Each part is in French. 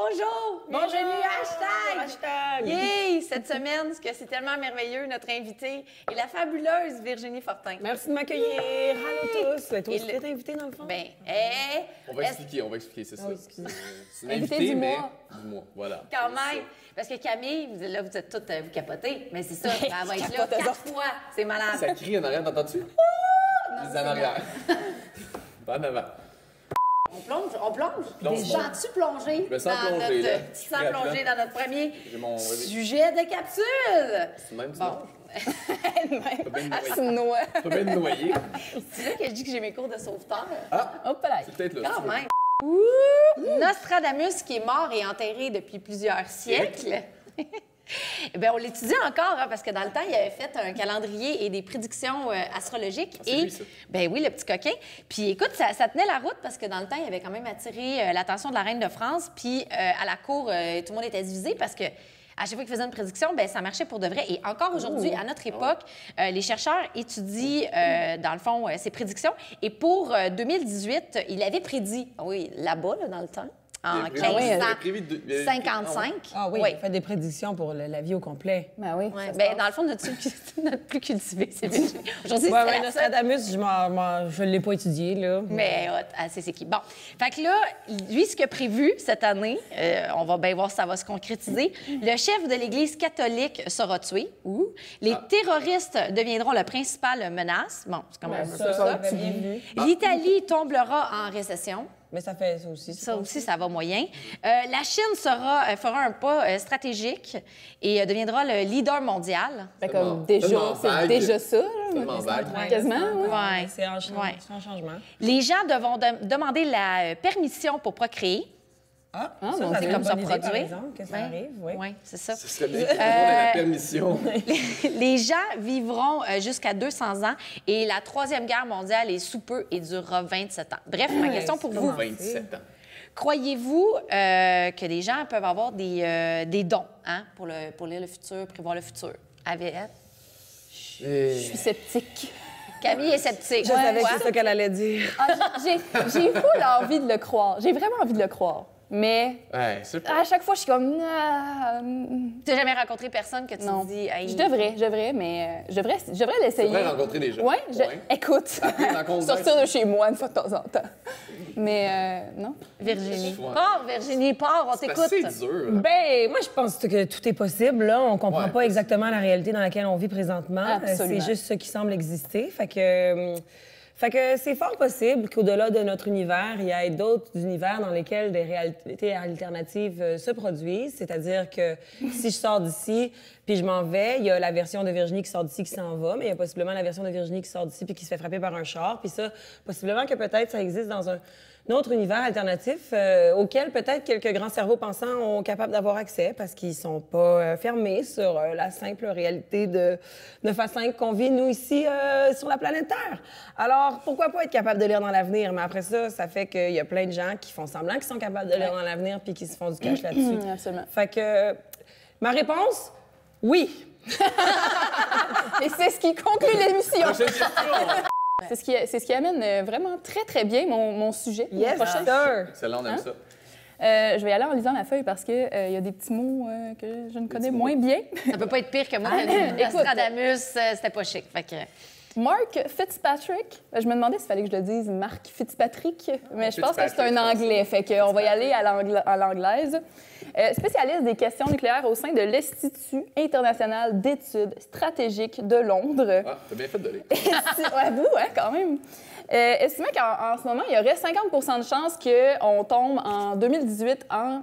Bonjour! Bonjour! Bienvenue, hashtag! Hashtag! Yay! Cette semaine, ce que c'est tellement merveilleux, notre invitée est la fabuleuse Virginie Fortin. Merci de m'accueillir. Allô tous. Toi aussi, t'es invitée dans le fond? Ben, On va expliquer, c'est ça. excusez. C'est une Invité invitée, du mais mois. du mois, voilà. quand même, parce que Camille, là, vous êtes toutes, vous capotez, mais c'est ça, elle va être là capote, 4 fois, c'est malade. Ça crie en arrière, t'entends-tu? Les en arrière. Pas en avant. On plonge. Plonge. Des gens-tu plongé Je me sens dans plongé, là. notre, tu sens plongé dans notre premier J'ai mon- sujet de capsule. C'est même Bon, ça. Pas bien C'est noyé. une noix. Pas bien noyé. c'est là que je dis que j'ai mes cours de sauveteur. Hop là. C'est peut-être là. Quand si tu veux. même. Nostradamus, qui est mort et enterré depuis plusieurs siècles. Eh bien, on l'étudie encore, hein, parce que dans le temps, il avait fait un calendrier et des prédictions astrologiques. c'est lui, ça. Ben oui, le petit coquin. Puis écoute, ça tenait la route parce que dans le temps, il avait quand même attiré l'attention de la reine de France. Puis à la cour, tout le monde était divisé parce que à chaque fois qu'il faisait une prédiction, ben ça marchait pour de vrai. Et encore aujourd'hui, à notre époque, les chercheurs étudient, dans le fond, ces prédictions. Et pour 2018, il avait prédit, oui, là-bas, là, dans le temps, en Il avait prévu 1555. Ah oui, Oui. il fait des prédictions pour la vie au complet. Ben oui. Ouais, ça se ben, passe. dans le fond, notre plus cultivé, c'est Virginie. Aujourd'hui, Ouais, c'est ouais, la Nostradamus, je ne l'ai pas étudié, là. Mais c'est qui. Bon. Fait que là, lui, ce qu'il a prévu cette année, on va bien voir si ça va se concrétiser. Le chef de l'Église catholique sera tué. Les terroristes deviendront la principale menace. Bon, c'est quand même Ça, ça. j'avais bien vu. L'Italie tombera en récession. Mais ça fait ça aussi. Ça aussi, ça va moyen. La Chine fera un pas stratégique et deviendra le leader mondial. Fait Tellement- comme déjà, tellement c'est vague. déjà ça. là. Tellement vague. Ouais, Quasiment, ça, oui. Ouais. C'est un Ouais. changement. Les gens devront demander la permission pour procréer. Ah, Ah, ça, bon, ça c'est serait comme une ça bonne idée, par produire. exemple, que ça Ouais. arrive, oui. Oui, c'est ça. Ce serait bien qu'il ait la permission. Les gens vivront jusqu'à 200 ans et la Troisième Guerre mondiale est sous peu et durera 27 ans. Bref, ma question pour vous. 27 ans. Croyez-vous que les gens peuvent avoir des dons hein, pour lire le futur, prévoir le futur? Je suis sceptique. Camille est sceptique. Je savais que Ouais. c'est ça qu'elle allait dire. Ah, j'ai full envie de le croire. J'ai vraiment envie de le croire. Mais Ouais, c'est à chaque fois, je suis comme... Tu n'as jamais rencontré personne que tu non. te dis... Hey, Je devrais, mais je devrais Tu l'essayer. devrais rencontrer des gens. Ouais, Ouais. écoute, Après, rencontre sortir de chez moi une fois de temps en temps. Mais non. Virginie. Ouais. Pars, Virginie, pars, on C'est t'écoute. assez dur. là. Ben, moi, je pense que tout est possible. Là, on comprend Ouais. pas exactement la réalité dans laquelle on vit présentement. Absolument. C'est juste ce qui semble exister. Fait que c'est fort possible qu'au-delà de notre univers, il y ait d'autres univers dans lesquels des réalités alternatives se produisent. C'est-à-dire que si je sors d'ici puis je m'en vais, il y a la version de Virginie qui sort d'ici qui s'en va, mais il y a possiblement la version de Virginie qui sort d'ici puis qui se fait frapper par un char. Puis ça, possiblement que peut-être ça existe dans un autre univers alternatif auquel peut-être quelques grands cerveaux pensants ont capable d'avoir accès parce qu'ils sont pas fermés sur la simple réalité de 9 à 5 qu'on vit, nous, ici, sur la planète Terre. Alors, pourquoi pas être capable de lire dans l'avenir? Mais après ça, ça fait qu'il y a plein de gens qui font semblant qu'ils sont capables de lire dans l'avenir puis qui se font du cash là-dessus. Absolument. Fait que ma réponse, oui. Et c'est ce qui conclut l'émission. Prochaine question. C'est ce qui amène vraiment très, très bien mon sujet. Yes, Prochain. sir. Celle-là, on aime ça. Je vais y aller en lisant la feuille parce que il y a des petits mots que je ne connais moins bien. Ça peut pas être pire que moi. Écoute. Nostradamus, c'était pas chic. Fait que... Mark Fitzpatrick. Je me demandais s'il fallait que je le dise Mark Fitzpatrick, mais je pense que c'est un Fitzpatrick, anglais, fait qu'on va y aller à l'anglaise. Spécialiste des questions nucléaires au sein de l'Institut international d'études stratégiques de Londres. Ah, t'as bien fait de lire. Ouais, vous, hein, quand même. Estimait qu'en ce moment, il y aurait 50 de chances qu'on tombe en 2018 en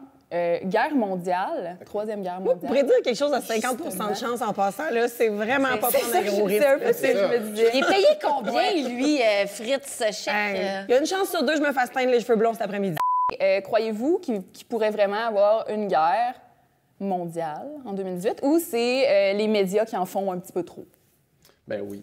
guerre mondiale, troisième guerre Vous mondiale. pourrez dire quelque chose à 50 de chance en passant, là, c'est vraiment pas prendre un gros risque. C'est un peu ce que je me disais. Il est payé combien, lui, Fritz Chèque? Il y a une chance sur deux que je me fasse teindre les cheveux blonds cet après-midi. Croyez-vous qu'il pourrait vraiment avoir une guerre mondiale en 2018 ou c'est les médias qui en font un petit peu trop? Ben oui.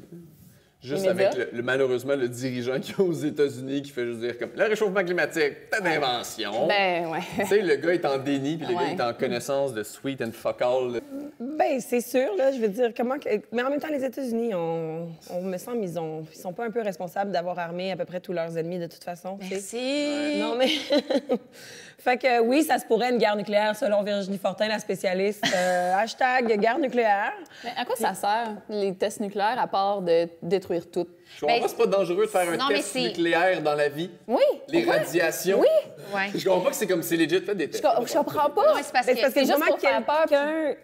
Juste Les médias? avec, malheureusement, le dirigeant qui est aux États-Unis qui fait juste dire comme le réchauffement climatique, c'est une invention. Ben, ouais. Tu sais, le gars est en déni, puis le Ouais. gars est en connaissance de sweet and fuck all. Ben c'est sûr, là, je veux dire, mais en même temps, les États-Unis, on me semble, ils sont pas un peu responsables d'avoir armé à peu près tous leurs ennemis de toute façon. tu sais. Merci. Non, mais... Fait que oui, ça se pourrait une guerre nucléaire selon Virginie Fortin, la spécialiste. Hashtag guerre nucléaire. Mais à quoi ça sert, les tests nucléaires, à part de détruire tout? Je comprends Ben, pas, c'est pas dangereux de faire un non, mais test c'est- nucléaire dans la vie. Oui. Les pourquoi? radiations. Oui. Ouais. Je comprends pas que c'est comme c'est legit, fait des tests. Je comprends pas. Ouais, c'est parce Mais que c'est parce que c'est du juste moment, pour faire peur,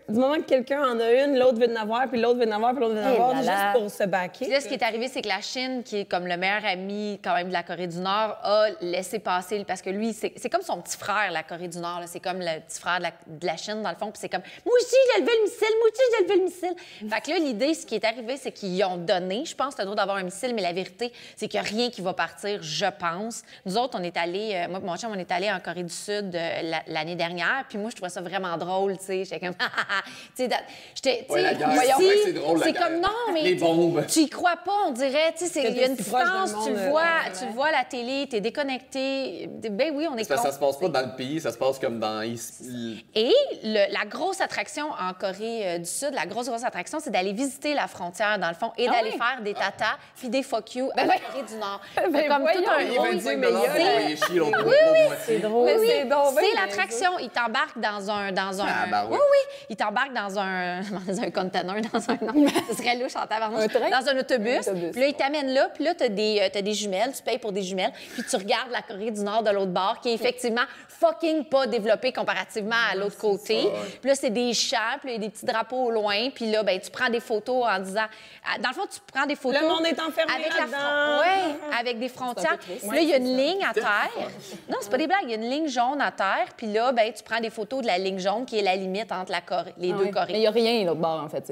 du moment que quelqu'un en a une, l'autre veut en avoir, puis l'autre veut en avoir, puis l'autre veut en avoir, là juste là. pour se baquer. Puis là, ce qui est arrivé, c'est que la Chine, qui est comme le meilleur ami quand même de la Corée du Nord, a laissé passer, parce que lui, c'est comme son petit frère, la Corée du Nord. là. C'est comme le petit frère de la Chine, dans le fond. Puis c'est comme, moi aussi, j'ai levé le missile, moi aussi, j'ai levé le missile. Fait que là, l'idée, ce qui est arrivé, c'est qu'ils ont donné, je pense, le droit d'avoir un missile, mais la vérité, c'est qu'il n'y a rien qui va partir, je pense. Nous autres, on est allés, moi et mon chum, on est allés en Corée du Sud l'année dernière, puis moi, je trouvais ça vraiment drôle, tu sais. J'étais comme, tu sais, j'étais, Ouais, la guerre, ici, c'est vrai que c'est drôle, la c'est guerre. comme, non, mais Les bombes. tu y crois pas, on dirait, tu sais, Que il y a une t'es si proche d'un distance, tu monde, le vois, ouais, tu le vois à la télé, t'es déconnecté. Ben oui, on est Parce que ça se passe pas con. dans le pays, ça se passe comme dans... Et la grosse attraction en Corée du Sud, la grosse attraction, c'est d'aller visiter la frontière, dans le fond, et d'aller faire des tatas puis des fuck you à la Corée du Nord. C'est comme tout un Payer rôle. 25 mais $ pour il y a- envoyer chier l'autre C'est drôle. Oui, oui, C'est donc bien c'est niaiseux. l'attraction. Il t'embarque dans un... Ah, ben ouais. Oui, oui. Il t'embarque dans un conteneur, dans un... Non, ce serait louche en tabarnouche. Un train? Dans un autobus. Un autobus. Puis là, il t'amène là. Puis là, t'as des jumelles. Tu payes pour des jumelles. Puis tu regardes la Corée du Nord de l'autre bord, qui est effectivement fucking pas développée comparativement à l'autre côté. ça, ouais. Puis là, c'est des champs. Puis là, il y a des petits drapeaux au loin. Puis là, ben tu prends des photos en disant... Dans le fond, tu prends des photos... Le monde est enfermé avec là-dedans. Oui, avec des frontières. triste. Puis là, il y a une ligne à terre. Non, c'est pas des blagues. Il y a une ligne jaune à terre. Puis là, ben, tu prends des photos de la ligne jaune qui est la limite entre les deux Mais il Corées. n'y a rien l'autre bord, en fait.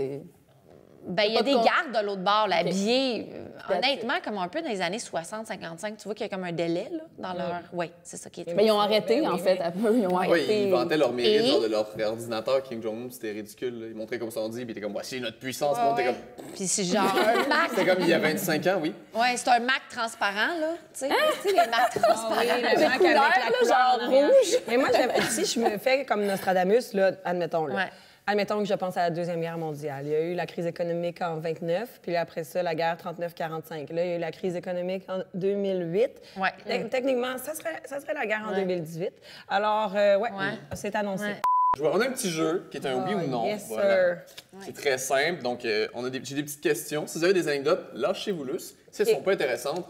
Ben, il y a pas de des con- gardes de l'autre bord, là, OK. habillés, That's honnêtement, comme un peu dans les années 60-55. Tu vois qu'il y a comme un délai, là, dans leur... Oui, c'est ça qui est... Mais ils ont arrêté, en fait, un peu. Ils ont Oui, arrêté. ils vantaient leur mérite Et- genre, de leur ordinateur, Kim Jong-un, c'était ridicule. là. Ils montraient comme ça on dit, puis ils étaient comme, voici notre puissance. Puis on était comme... Puis c'est genre un Mac... C'était comme il y a 25 ans, oui. Oui, c'est un Mac transparent, là. Tu sais, les Macs transparents. Oui, le Des Mac couleurs, avec la là, couleur genre en arrière. rouge. Mais moi, si je me fais comme Nostradamus, là, admettons, là. Ouais. Admettons que je pense à la Deuxième Guerre mondiale. Il y a eu la crise économique en 29, puis après ça, la guerre 39-45. Là, il y a eu la crise économique en 2008. Ouais. Techniquement, ça serait la guerre en 2018. Alors, ouais, c'est annoncé. Ouais. On a un petit jeu qui est un oui ou non. Yes, Voilà. sir. C'est très simple. Donc, j'ai des petites questions. Si vous avez des anecdotes, lâchez-vous lousse. Si elles ne sont pas intéressantes,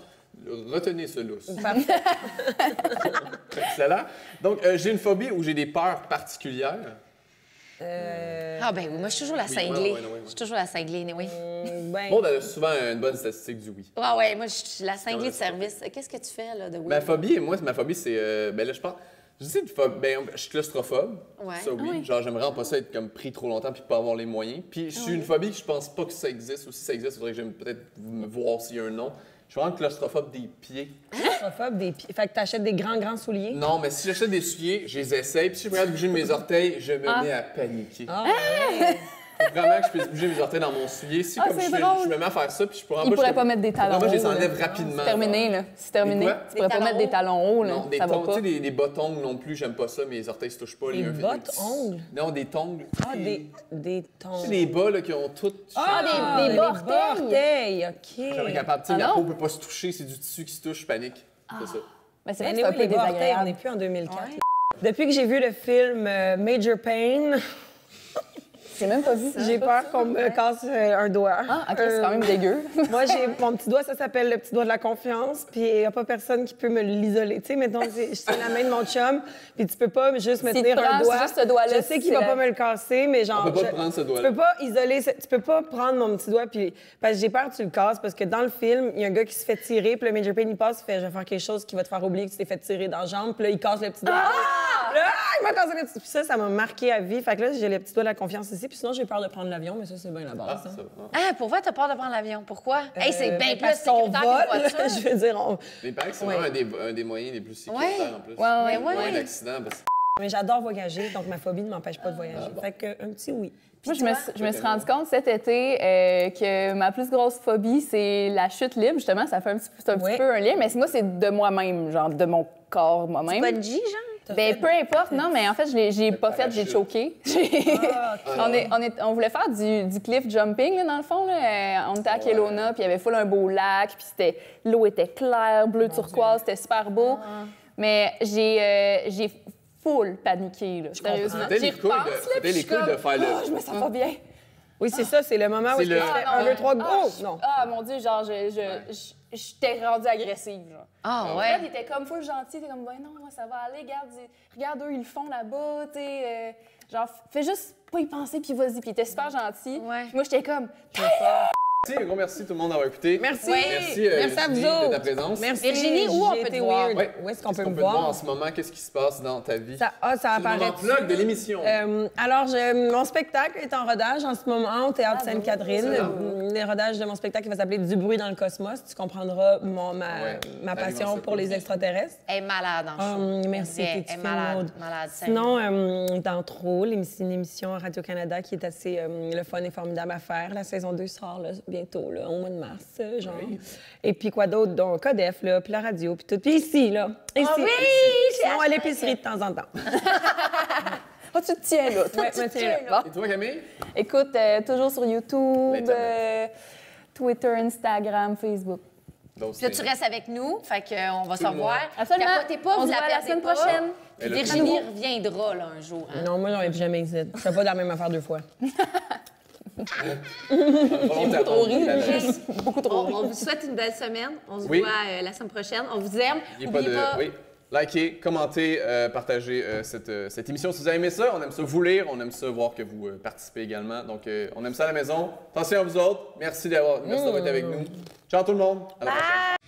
retenez ce lousse. Excellent. Donc, j'ai une phobie ou j'ai des peurs particulières. Ah ben oui, moi, je suis toujours la cinglée. ouais. Je suis toujours la cinglée, oui. Ben, Maud a souvent une bonne statistique du oui. Ouais, ouais, moi, je suis la cinglée de service. Qu'est-ce que tu fais, là, de oui? Ma phobie, c'est. Ben là, je pense. Je sais, je suis claustrophobe. Ouais. Ça, oui. Genre, j'aimerais pas ça être comme pris trop longtemps puis pas avoir les moyens. Puis, je suis une phobie que je pense pas que ça existe. Ou si ça existe, il faudrait que j'aime peut-être me voir s'il y a un nom. Je suis vraiment claustrophobe des pieds. claustrophobe des pieds. Fait que t'achètes des grands souliers. Non, mais si j'achète des souliers, je les essaye. Puis si je me regarde bouger mes orteils, je me mets à paniquer. Ah, ouais. Faut vraiment que je puisse bouger mes orteils dans mon soulier. Si comme c'est je drôle. me mets à faire ça, puis je pourrais Ils pourraient pas mettre des talons hauts. Moi, je les là. enlève rapidement. C'est terminé, là. C'est terminé. Des quoi? Tu pourrais pas talons mettre des hauts? talons hauts, là. Non, des Ça va tongs, pas. tu sais, des botons non plus, j'aime pas ça, mes orteils se touchent pas. Des Il y a un- bottes ongles? Non, des tongs. Ah, des tons. Tu sais, les bas là, qui ont tout. Ah, des les bas orteils, Je suis OK. jamais capable. Tu sais, Ah la non? peau peut pas se toucher, c'est du tissu qui se touche, je panique. C'est ça. Mais c'est vrai que c'est Anyway, un peu les bas orteils, on désagréable. n'est plus en 2004. Depuis que j'ai vu le film Major Pain, J'ai même pas vu ça. j'ai peur qu'on me casse un doigt. Ah, OK, c'est quand même dégueu. Moi, j'ai mon petit doigt, ça s'appelle le petit doigt de la confiance, puis il n'y a pas personne qui peut me l'isoler. Tu sais, mettons, je tiens la main de mon chum, puis tu peux pas juste me S'il tenir te prend, un c'est doigt. juste ce doigt-là, Je sais qu'il c'est va la- pas me le casser, mais genre... On peut pas je- prendre ce Tu doigt-là. peux pas isoler... Tu peux pas prendre mon petit doigt, puis... Parce que j'ai peur que tu le casses, parce que dans le film, il y a un gars qui se fait tirer, puis le Major Payne, il passe, il fait « Je vais faire quelque chose qui va te faire oublier que tu t'es fait tirer dans la jambe », puis là, il casse le petit doigt. Là, il m'a cassé le petit... Puis ça m'a marqué à vie. Fait que là, j'ai le petit doigt de la confiance ici, puis sinon, j'ai peur de prendre l'avion, mais ça, c'est bien la base. Ah, hein. ça. Ah, pour vrai, t'as peur de prendre l'avion. Pourquoi? Hey, c'est bien plus Parce qu'on sécuritaire vole, qu'une voiture. je veux dire, Mais il paraît que c'est vraiment un des moyens les plus sécuritaires en plus. Ouais. Moins d'accidents. parce- Mais j'adore voyager, donc ma phobie ne m'empêche pas de voyager. Fait que un petit oui. Moi, je me suis rendu compte cet été que ma plus grosse phobie, c'est la chute libre. Justement, ça fait un petit Ouais. peu un lien, mais moi, c'est de moi-même, genre de mon corps moi-même. Bungee, genre? Ben, peu importe, non, mais en fait, j'ai pas fait, j'ai choqué. On voulait faire du cliff jumping, là, dans le fond. Là. On était à Kelowna, puis il y avait full un beau lac, puis l'eau était claire, bleu turquoise, c'était super beau. Mais j'ai full paniquée, là. Sérieusement. C'était J'y les couilles repense, là, c'était puis je les suis couilles de comme, faire le... Ah, je me sens pas bien. Oui, c'est ça, c'est le moment où C'est tu le- fais 1, 2, 3, go! Non. Ah, mon Dieu, genre, j'étais rendue agressive, genre. Ah, Fred, il ouais. était comme full gentil, t'es comme, ben non, ça va aller, regarde eux, ils le font là-bas, tu sais. Genre, fais juste pas y penser, puis vas-y. Puis il était super gentil. Ouais. Puis moi, j'étais comme, Merci, un gros merci tout le monde d'avoir écouté. Merci. Merci, Merci à vous Virginie, de ta autres. présence. Merci. Virginie, où on J'ai peut été te voir? weird. Ouais. Où est-ce qu'on peut Qu'est-ce me voir? en ce moment? Qu'est-ce qui se passe dans ta vie? Ça C'est le apparaît. moment plug de l'émission. Alors, mon spectacle est en rodage en ce moment au Théâtre Sainte-Catherine. Les rodages de mon spectacle va s'appeler Du bruit dans le cosmos. Tu comprendras ma Arrive passion en pour les septembre. extraterrestres. Elle est malade en show. Merci, Elle t'es est fine, malade, Maude. malade. sérieux. Sinon, dans Trop, une émission à Radio-Canada qui est assez le fun et formidable à faire. La saison 2 sort là, bientôt, là, au mois de mars, genre. Et puis quoi d'autre? Donc, Codef, là, puis la radio, puis tout. Puis ici, là. Ici. oui, Sinon, à l'épicerie de temps en temps. ah, tu te tiens là. Ouais, me tiens là. Et toi, Camille? Écoute, toujours sur YouTube, L'Internet. Twitter, Instagram, Facebook. Donc, Puis là, tu restes avec nous, fait qu'on va se le revoir. mois. Absolument. Capotez pas, On vous se la voit la perdez semaine pas. prochaine. Et là, Virginie reviendra là, un jour. Hein? Non, moi, j'en ai plus jamais ici. Je fais pas la même affaire 2 fois. trop Beaucoup trop. On vous souhaite une belle semaine. On se Oui. voit la semaine prochaine. On vous aime. N'oubliez pas de oui, liker, commenter, partager cette émission si vous avez aimé ça. On aime ça vous lire, on aime ça voir que vous participez également. Donc, on aime ça à la maison. Attention à vous autres. Merci d'avoir été avec nous. Ciao tout le monde. À la prochaine.